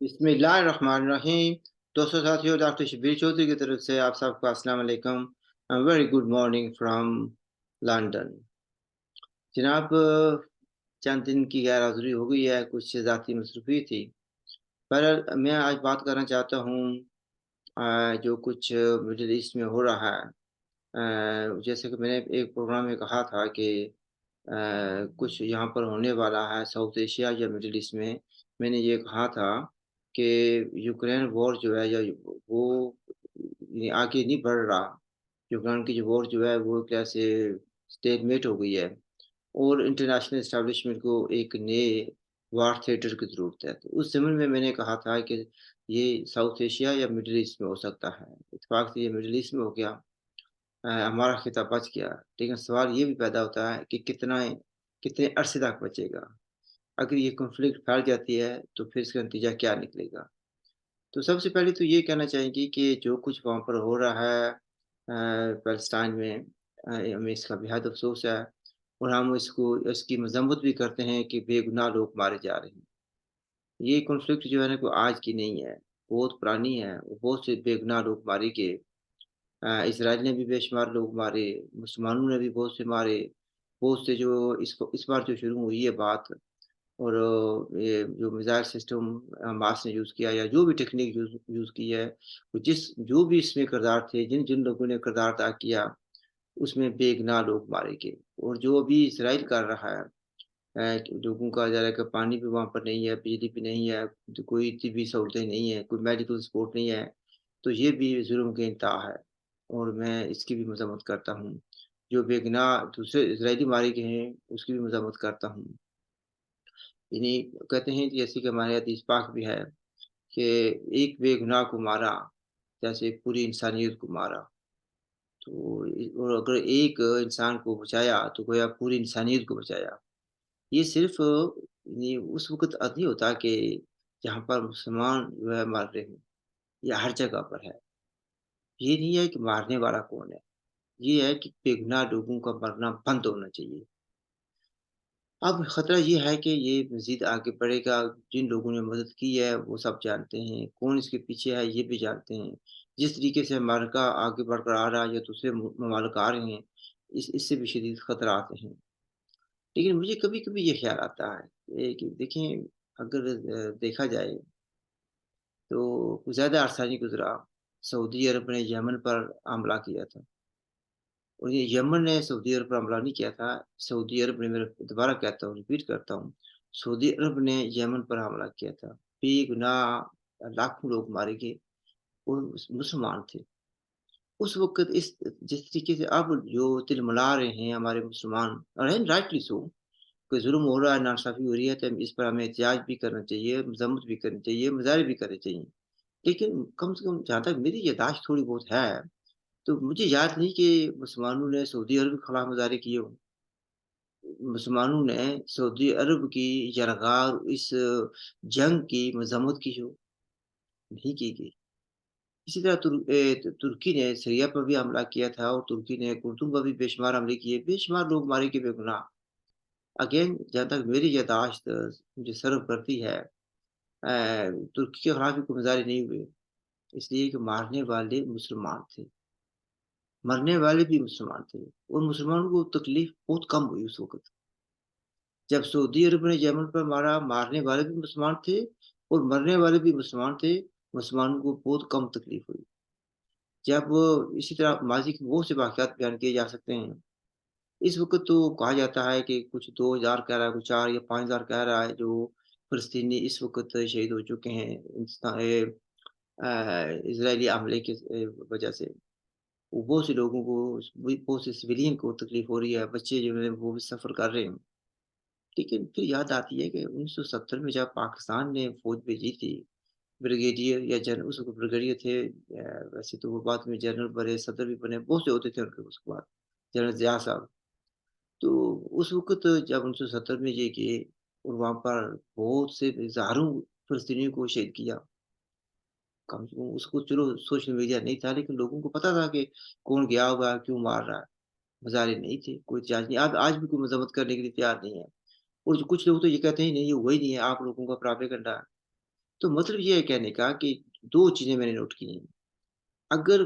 बिस्मिल्लाहिर्रहमानिर्रहीम। दोस्तों साथियों, डॉक्टर शब्बीर चौधरी की तरफ से आप सबको अस्सलाम वालेकुम। Very good morning from London. जनाब, चंद दिन की गैर हाज़िरी हो गई है, कुछ ज़ाती मसरूफ़ी थी। बहरहाल मैं आज बात करना चाहता हूँ जो कुछ मिडल ईस्ट में हो रहा है। जैसे कि मैंने एक प्रोग्राम में कहा था कि कुछ यहाँ पर होने वाला है साउथ एशिया या मिडल ईस्ट में। मैंने ये कहा था कि यूक्रेन वॉर जो है या वो ये आगे नहीं बढ़ रहा। यूक्रेन की जो वॉर जो है वो एक तरह से स्टेलमेट हो गई है और इंटरनेशनल एस्टेब्लिशमेंट को एक नए वार थिएटर की ज़रूरत है। तो उस ज़मीन में मैंने कहा था कि ये साउथ एशिया या मिडल ईस्ट में हो सकता है। इत्तेफ़ाक से ये मिडल ईस्ट में हो गया। हमारा खिताब बच गया। लेकिन सवाल ये भी पैदा होता है कि कितने अरसे तक बचेगा? अगर ये कॉन्फ्लिक्ट फैल जाती है, तो फिर इसका नतीजा क्या निकलेगा? तो सबसे पहले तो ये कहना चाहेंगे कि जो कुछ वहाँ पर हो रहा है पैलेस्टाइन में, हमें इसका बेहद अफ़सोस है और हम इसकी मज़म्मत भी करते हैं कि बेगुनाह लोग मारे जा रहे हैं। ये कॉन्फ्लिक्ट जो है ना कोई आज की नहीं है, बहुत पुरानी है और बहुत से बेगुनाह लोग मारे गए। इज़राइल ने भी बेशुमार लोग मारे, मुसलमानों ने भी बहुत से मारे, बहुत से जो इसको इस बार जो शुरू हुई है बात और ये जो मिसाइल सिस्टम हमास ने यूज़ किया या जो भी टेक्निक यूज़ यूज़ की है, जो भी इसमें किरदार थे, जिन लोगों ने किरदार अदा किया, उसमें बेगुनाह लोग मारे गए। और जो अभी इज़राइल कर रहा है लोगों का ज़रा का पानी भी वहाँ पर नहीं है, बिजली भी नहीं है, तो कोई तिब्बी सहूलतें नहीं है, कोई मेडिकल सपोर्ट नहीं है, तो ये भी जुल्म की इंतहा है और मैं इसकी भी मज़म्मत करता हूँ। जो बेगुनाह दूसरे इज़राइली मारे गए हैं, उसकी भी मज़म्मत करता हूँ। यानी कहते हैं कि जैसे कि हमारे हदीस पाक भी है कि एक बेगुनाह को मारा, जैसे पूरी इंसानियत को मारा। तो और अगर एक इंसान को बचाया, तो गोया पूरी इंसानियत को बचाया। ये सिर्फ़ ये उस वक़्त नहीं होता कि जहाँ पर मुसलमान जो है मर रहे हों, ये हर जगह पर है। ये नहीं है कि मारने वाला कौन है, ये है कि बेगुनाह लोगों का मरना बंद होना चाहिए। अब खतरा ये है कि ये मज़ीद आगे बढ़ेगा, जिन लोगों ने मदद की है वो सब जानते हैं, कौन इसके पीछे है ये भी जानते हैं। जिस तरीके से अमेरिका आगे बढ़कर आ रहा है या दूसरे ममालिक आ रहे हैं, इससे भी शदीद खतरात हैं। लेकिन मुझे कभी-कभी ये ख़्याल आता है कि देखें, अगर देखा जाए तो कुछ ज़्यादा अरसा नहीं गुज़रा, सऊदी अरब ने यमन पर हमला किया था और ये यमन ने सऊदी अरब पर हमला नहीं किया था, सऊदी अरब ने, मैं दोबारा कहता हूँ, रिपीट करता हूँ, सऊदी अरब ने यमन पर हमला किया था। बेगुनाह लाखों लोग मारे गए और मुसलमान थे। उस वक़्त जिस तरीके से अब जो तिलमिला रहे हैं हमारे मुसलमान और हैं राइटली सो, कोई ज़ुल्म हो रहा है, नाइंसाफ़ी हो रही है, तो इस पर हमें एहतिजाज भी करना चाहिए, मज़म्मत भी करनी चाहिए, मुज़ाहरे भी करने चाहिए। लेकिन कम से कम जहाँ तक मेरी याददाश्त थोड़ी बहुत है, तो मुझे याद नहीं कि मुसलमानों ने सऊदी अरब के खिलाफ मुज़ाहरे किए हों। मुसलमानों ने सऊदी अरब की यलगार इस जंग की मज़म्मत की हो, नहीं की गई। इसी तरह तुर्की ने सीरिया पर भी हमला किया था और तुर्की ने कुर्दुम पर भी बेशुमार हमले किए, बेशुमार लोग मारे गए बेगुनाह। अगेन जहाँ तक मेरी याददाश्त मुझे सर्व करती है, तुर्की के खिलाफ भी कोई मुज़ाहरे नहीं हुए, इसलिए कि मारने वाले मुसलमान थे, मरने वाले भी मुसलमान थे और मुसलमानों को तकलीफ़ बहुत कम हुई उस वक़्त। जब सऊदी अरब ने यमन पर मारा, मारने वाले भी मुसलमान थे और मरने वाले भी मुसलमान थे, मुसलमानों को बहुत कम तकलीफ़ हुई। जब इसी तरह माज़ी के बहुत से वाक़यात बयान किए जा सकते हैं। इस वक़्त तो कहा जाता है कि कुछ 2000 कह रहा है, कुछ 4 या 5000 कह रहा है जो फ़लस्तीनी इस वक़्त शहीद हो चुके हैं इज़राइली हमले के वजह से। वो बहुत से लोगों को बहुत से सिविलियन को तकलीफ़ हो रही है, बच्चे जो हैं वो भी सफ़र कर रहे हैं। लेकिन फिर याद आती है कि 1970 में जब पाकिस्तान ने फ़ौज भेजी थी, ब्रिगेडियर या उस वक़्त ब्रिगेडियर थे, वैसे तो वो बाद में जनरल बने, सदर भी बने, बहुत से ओहदे थे उनके उसके बाद, जनरल ज़िया साहब। तो उस वक़्त जब 1970 में ये किए और वहाँ पर बहुत से हज़ारों फ़लस्तीनियों को शहीद किया। कम से कम उसको चलो सोशल मीडिया नहीं था, लेकिन लोगों को पता था कि कौन गया होगा, क्यों मार रहा है। मज़ारे नहीं थे, कोई एहतजाज नहीं। आज भी कोई मज़म्मत करने के लिए तैयार नहीं है और जो कुछ लोग तो ये कहते हैं नहीं, ये हुआ ही नहीं है, आप लोगों का प्रोपेगेंडा है। تو مطلب یہ ہے کہنے کا کہ دو چیزیں میں نے نوٹ کی ہیں. اگر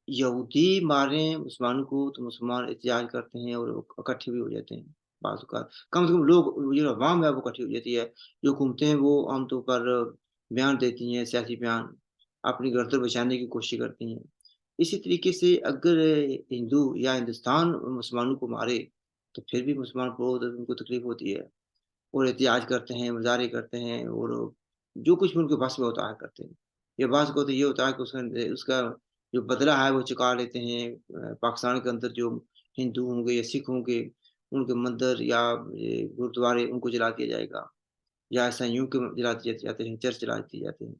یہودی ماریں مسلمانوں کو تو مسلمان احتجاج کرتے ہیں اور وہ اکٹھے بھی ہو جاتے ہیں بعض اوقات. کم سے کم لوگ جو عوام ہے وہ اکٹھی ہو جاتی ہے. جو حکومتیں ہیں وہ عام طور پر بیان دیتی ہیں، سیاسی بیان، اپنی گردن بچانے کی کوشش کرتی ہیں. اسی طریقے سے اگر ہندو یا ہندوستان مسلمانوں کو مارے تو پھر بھی مسلمان بہت ان کو تکلیف ہوتی ہے اور احتجاج کرتے ہیں، مظاہرے کرتے ہیں اور جو کچھ بھی ان کے بس میں ہوتا ہے کرتے ہیں. یہ بعض کو تو یہ ہوتا ہے کہ اس کا جو بدلہ ہے وہ چکا لیتے ہیں. پاکستان کے اندر جو ہندو ہوں گے یا سکھ ہوں گے ان کے مندر یا گرودوارے ان کو جلا دیا جائے گا، یا عیسائیوں کے جلا دیے جاتے ہیں، چرچ جلا دیے جاتے ہیں.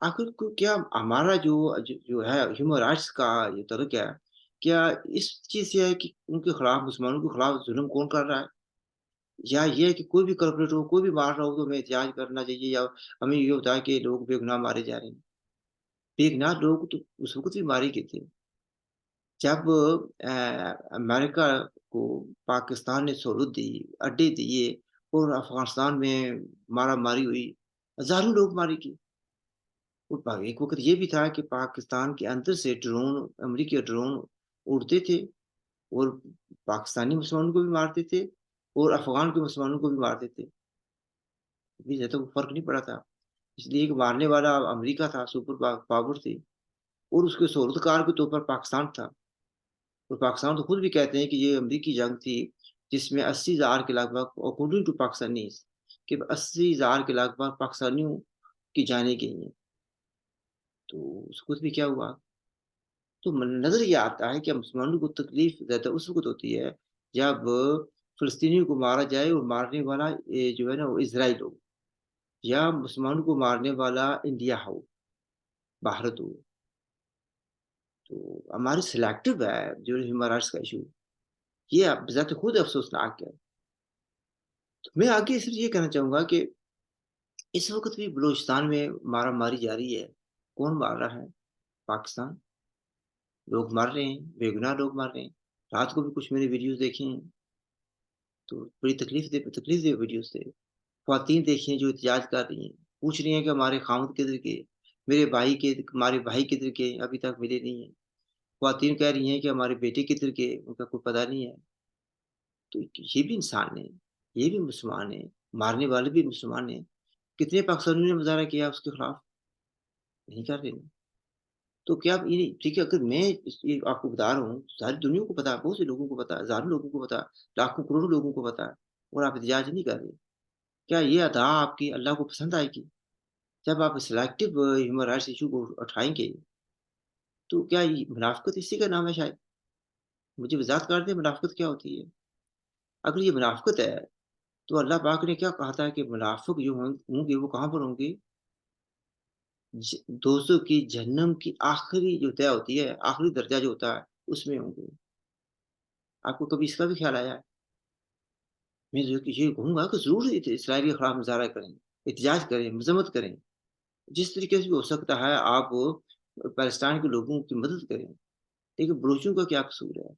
آخر کیا ہمارا جو ہے ہیومن رائٹس کا یہ ترک ہے، کیا اس چیز سے ہے کہ ان کے خلاف مسلمانوں کے خلاف ظلم کون کر رہا ہے، یا یہ ہے کہ کوئی بھی کلپریٹ ہو، کوئی بھی مار رہا ہو تو ہمیں احتجاج کرنا چاہیے، یا ہمیں یہ ہوتا ہے کہ لوگ بے گناہ مارے جا رہے ہیں. بے گناہ لوگ تو اس وقت بھی مارے گئے تھے جب امریکہ کو پاکستان نے سہولت دی، اڈے دیے اور افغانستان میں مارا ماری ہوئی، ہزاروں لوگ مارے گئے. اور ایک وقت یہ بھی تھا کہ پاکستان کے اندر سے ڈرون، امریکی ڈرون اڑتے تھے اور پاکستانی مسلمانوں کو بھی مارتے تھے اور افغان کے مسلمانوں کو بھی مارتے تھے. ابھی زیادہ فرق نہیں پڑا تھا، اس لیے کہ مارنے والا امریکہ تھا، سپر پاور تھی، اور اس کے سہولت کار کے طور پر پاکستان تھا. اور پاکستان تو خود بھی کہتے ہیں کہ یہ امریکی جنگ تھی جس میں 80,000 کے لگ بھگ، اکارڈنگ ٹو پاکستانیز، کہ 80,000 کے لگ بھگ پاکستانیوں کی جانیں گئی ہیں. تو اس وقت بھی کیا ہوا؟ تو نظر یہ آتا ہے کہ مسلمانوں کو تکلیف زیادہ اس وقت ہوتی ہے جب فلسطینیوں کو مارا جائے اور مارنے والا جو ہے نا وہ اسرائیل ہو، یا مسلمانوں کو مارنے والا انڈیا ہو، بھارت ہو. تو ہماری سلیکٹو ہے جو ہیومن رائٹس کا ایشو، یہ بذات خود افسوسناک ہے. تو میں آگے صرف یہ کہنا چاہوں گا کہ اس وقت بھی بلوچستان میں مارا ماری جاری ہے. کون مار رہا ہے؟ پاکستان. لوگ مر رہے ہیں، بے گناہ لوگ مر رہے ہیں. رات کو بھی کچھ میں نے ویڈیوز دیکھی ہیں تو بڑی تکلیف دے ویڈیوز تھے. خواتین دیکھی ہیں جو احتجاج کر رہی ہیں، پوچھ رہی ہیں کہ ہمارے خاوند کدھر کے، ہمارے بھائی کدھر کے، ابھی تک ملے نہیں ہیں. خواتین کہہ رہی ہیں کہ ہمارے بیٹے کدھر کے، ان کا کوئی پتہ نہیں ہے. تو یہ بھی انسان ہے، یہ بھی مسلمان ہے، مارنے والے بھی مسلمان ہیں. کتنے پاکستانیوں نے مظاہرہ کیا اس کے خلاف؟ نہیں کر رہے. تو کیا آپ یہ ٹھیک ہے، اگر میں یہ آپ کو بتا رہا ہوں، ساری دنیا کو پتا ہے، بہت سے لوگوں کو پتا ہے، ہزاروں لوگوں کو پتا ہے، لاکھوں کروڑوں لوگوں کو پتا ہے، اور آپ احتجاج نہیں کر رہے. کیا یہ ادا آپ کی اللہ کو پسند آئے گی؟ جب آپ سلیکٹو ہیومن رائٹس ایشو کو اٹھائیں گے تو کیا یہ منافقت اسی کا نام ہے شاید؟ مجھے وضاحت کر دیں منافقت کیا ہوتی ہے. اگر یہ منافقت ہے تو اللہ پاک نے کیا کہا تھا کہ منافق جو ہوں گے وہ کہاں پر ہوں گے؟ دوستوں کی جہنم کی آخری جو طے ہوتی ہے، آخری درجہ جو ہوتا ہے اس میں ہوں گے. آپ کو کبھی اس کا بھی خیال آیا ہے؟ میں یہ کہوں گا کہ ضرور اسرائیل کے خلاف مظاہرہ کریں، احتجاج کریں، مذمت کریں. جس طریقے سے بھی ہو سکتا ہے آپ پاکستان کے لوگوں کی مدد کریں. لیکن بلوچوں کا کیا قصور ہے؟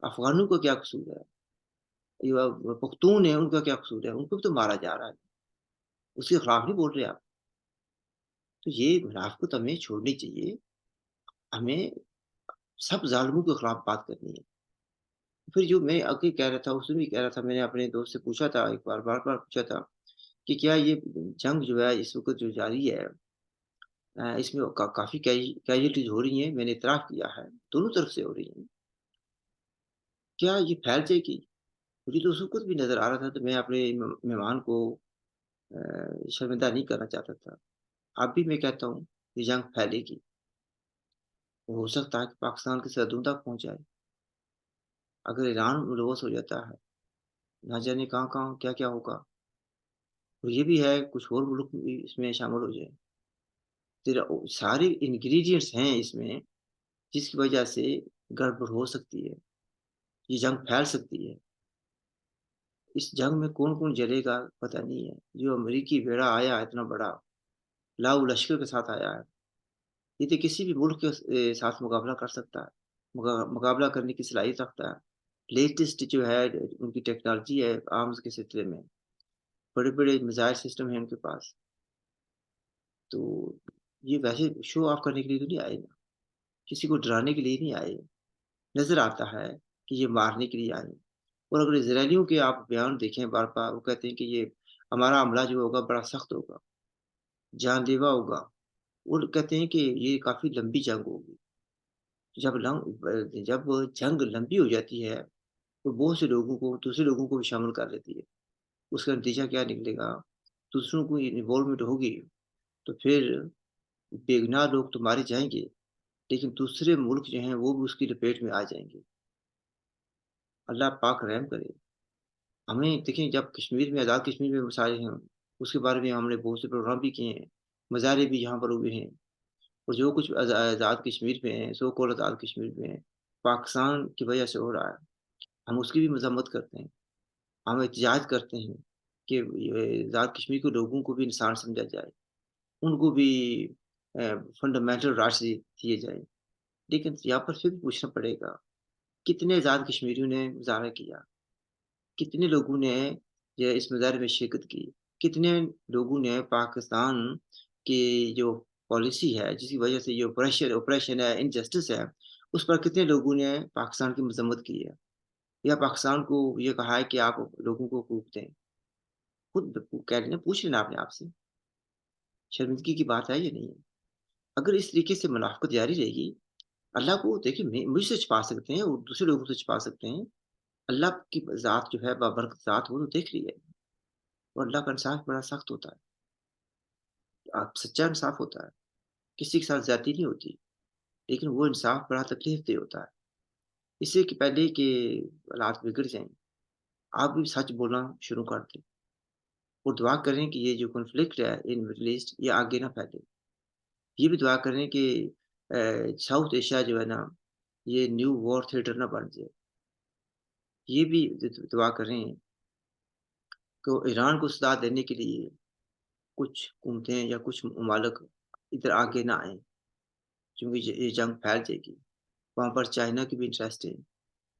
افغانوں کا کیا قصور ہے؟ پختون ہیں ان کا کیا قصور ہے؟ ان کو بھی تو مارا جا رہا ہے، اس کے خلاف نہیں بول رہے آپ. تو یہ منافقت ہمیں چھوڑنی چاہیے. ہمیں سب ظالموں کے خلاف بات کرنی ہے. پھر جو میں آگے کہہ رہا تھا، اس نے بھی کہہ رہا تھا، میں نے اپنے دوست سے پوچھا تھا ایک بار پوچھا تھا کہ کیا یہ جنگ جو ہے اس وقت جو جاری ہے اس میں کافی کیجولٹیز ہو رہی ہیں. میں نے اعتراف کیا ہے دونوں طرف سے ہو رہی ہیں. کیا یہ پھیل جائے گی؟ مجھے تو اس وقت بھی نظر آ رہا تھا. تو میں اپنے مہمان کو شرمندہ نہیں کرنا چاہتا تھا. اب بھی میں کہتا ہوں یہ جنگ پھیلے گی. ہو سکتا ہے کہ پاکستان کے سرحدوں تک پہنچ جائے. اگر ایران ملوث ہو جاتا ہے، نہ جانے کہاں کہاں کیا کیا ہوگا. اور یہ بھی ہے کچھ اور ملک بھی اس میں شامل ہو جائے. سارے انگریڈینٹس ہیں اس میں جس کی وجہ سے گڑبڑ ہو سکتی ہے، یہ جنگ پھیل سکتی ہے. اس جنگ میں کون کون جلے گا پتہ نہیں ہے. جو امریکی بیڑا آیا اتنا بڑا لاؤ لشکر کے ساتھ آیا ہے، یہ تو کسی بھی ملک کے ساتھ مقابلہ کر سکتا ہے، مقابلہ کرنے کی صلاحیت رکھتا ہے. لیٹسٹ جو ہے ان کی ٹیکنالوجی ہے آرمز کے سلسلے میں. बड़े बड़े मिसाइल सिस्टम हैं उनके पास। तो ये वैसे शो ऑफ करने के लिए तो नहीं आए ना, किसी को डराने के लिए नहीं आए। नजर आता है कि ये मारने के लिए आए हैं। और अगर इसराइलियों के आप बयान देखें बार बार, वो कहते हैं कि ये हमारा हमला जो होगा बड़ा सख्त होगा, जानलेवा होगा। और कहते हैं कि ये काफी लंबी जंग होगी। जब जंग लंबी हो जाती है तो बहुत से लोगों को, दूसरे लोगों को भी शामिल कर लेती है। उसका नतीजा क्या निकलेगा? दूसरों को इन्वॉल्वमेंट होगी तो फिर बेगुनाह लोग तो मारे जाएंगे, लेकिन दूसरे मुल्क जो हैं वो भी उसकी लपेट में आ जाएंगे। अल्लाह पाक रहम करे। हमें देखिए, जब कश्मीर में, आज़ाद कश्मीर में मसाइल हैं, उसके बारे में हमने बहुत से प्रोग्राम भी किए हैं, मज़ारे भी यहाँ पर हुए हैं। और जो कुछ आज़ाद कश्मीर में है, सो कॉल्ड आज़ाद कश्मीर में है, पाकिस्तान की वजह से हो रहा है। हम उसकी भी मज़म्मत करते हैं, हम एहतजाज करते हैं कि ये आज़ाद कश्मीर के लोगों को भी इंसान समझा जाए, उनको भी फंडामेंटल राइट्स दिए जाएँ। लेकिन यहाँ पर फिर भी पूछना पड़ेगा, कितने आज़ाद कश्मीरियों ने मुज़ाहरा किया? कितने लोगों ने ये इस मुज़ाहरे में शिरकत की? कितने लोगों ने पाकिस्तान की जो पॉलिसी है, जिसकी वजह से ये ऑपरेशन ऑपरेशन है, इनजस्टिस है, उस पर कितने लोगों ने पाकिस्तान की मज़म्मत की है? या पाकिस्तान को ये कहा है कि आप लोगों को हकूक़ दें? खुद कह रहे हैं, पूछ लेना अपने आप से, शर्मिंदगी की बात है या नहीं है? अगर इस तरीके से मुनाफ़िक़त जारी रहेगी, अल्लाह को देखिए, मुझसे छुपा सकते हैं और दूसरे लोगों से छुपा सकते हैं। अल्लाह की ज़ात जो है बाबरकत ज़ात, वो तो देख रही है। और अल्लाह का इंसाफ बड़ा सख्त होता है। सच्चा इंसाफ होता है, किसी के साथ ज़्यादती नहीं होती, लेकिन वो इंसाफ बड़ा तकलीफ़देह होता है। इससे कि पहले कि हालात बिगड़ जाएँ, आप भी सच बोलना शुरू कर दें और दुआ करें कि ये जो कॉन्फ्लिक्ट है इन मिडल ईस्ट, ये आगे ना फैले। ये भी दुआ करें कि साउथ एशिया जो है ना, ये न्यू वॉर थिएटर ना बन जाए। ये भी दुआ करें कि ईरान को सलाह देने के लिए कुछ हुकूमतें या कुछ ममालिक इधर आगे ना आएँ, क्योंकि ये जंग फैल जाएगी। वहाँ पर चाइना की भी इंटरेस्ट है,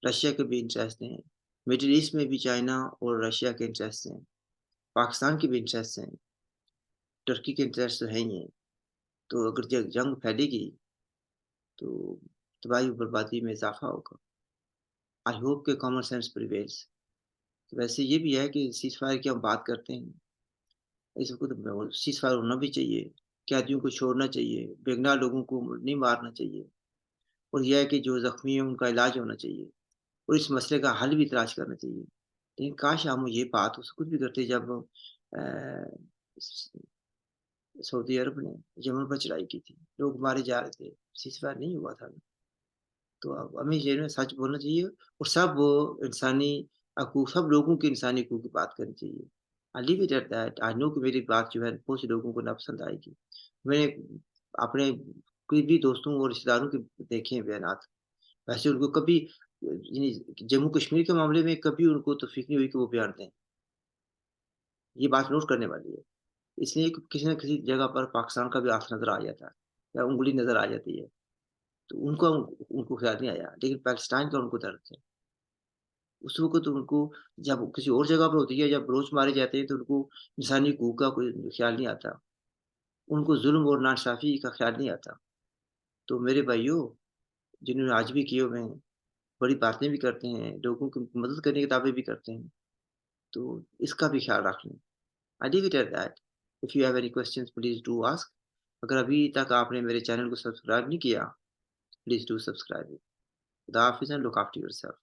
रशिया के भी इंटरेस्ट हैं, मिडल ईस्ट में भी चाइना और रशिया के इंटरेस्ट हैं, पाकिस्तान के भी इंटरेस्ट हैं, तुर्की के इंटरेस्ट तो है ही हैं। तो अगर जंग फैलेगी तो तबाही और बर्बादी में इज़ाफ़ा होगा। आई होप कि कॉमन सेंस प्रिवेल्स। तो वैसे ये भी है कि सीज़फायर की हम बात करते हैं, इसको तो सीज़फायर होना भी चाहिए, कैदियों को छोड़ना चाहिए, बेगुनाह लोगों को नहीं मारना चाहिए। और ये है कि जो ज़ख्मी हैं उनका इलाज होना चाहिए और इस मसले का हल भी तलाश करना चाहिए। लेकिन काश हम ये बात उस कुछ भी करते जब अ, स सऊदी अरब ने यमन पर चढ़ाई की थी, लोग मारे जा रहे थे, सीज़फायर नहीं हुआ था। तो अब हमें ये ना सच बोलना चाहिए और सब इंसानी हकूक़, सब लोगों के इंसानी हकूक़ की बात करनी चाहिए। I leave it at that. I know कि मेरी बात जो है बहुत से लोगों को नापसंद आएगी। मैंने अपने कोई भी दोस्तों और रिश्तेदारों के देखे हैं बयानात। वैसे उनको कभी यानी जम्मू कश्मीर के मामले में कभी उनको तौफ़ीक नहीं हुई कि वो बयान दें। ये बात नोट करने वाली है। इसलिए कि किसी न किसी जगह पर पाकिस्तान का भी हाथ नज़र आ जाता है या उँगली नज़र आ जाती है। तो उनको उनको ख़्याल नहीं आया, लेकिन पैलेस्टाइन का उनको दर्द है। उस वक़्त उनको जब किसी और जगह पर होती है, जब बलोच मारे जाते हैं तो उनको इंसानी हकूक़ का कोई ख़्याल नहीं आता। उनको ज़ुल्म और नाइंसाफ़ी का ख़्याल नहीं आता। तो मेरे भाइयों, जिन्होंने आज भी किए हुए हैं, बड़ी बातें भी करते हैं, लोगों की मदद करने के दावे भी करते हैं, तो इसका भी ख़्याल रख लें। I leave it at that. If you have any questions please do ask. अगर अभी तक आपने मेरे चैनल को सब्सक्राइब नहीं किया, प्लीज़ डू सब्सक्राइब इट। खुदा हाफ़िज़ एंड लुक आफ्टर योरसेल्फ।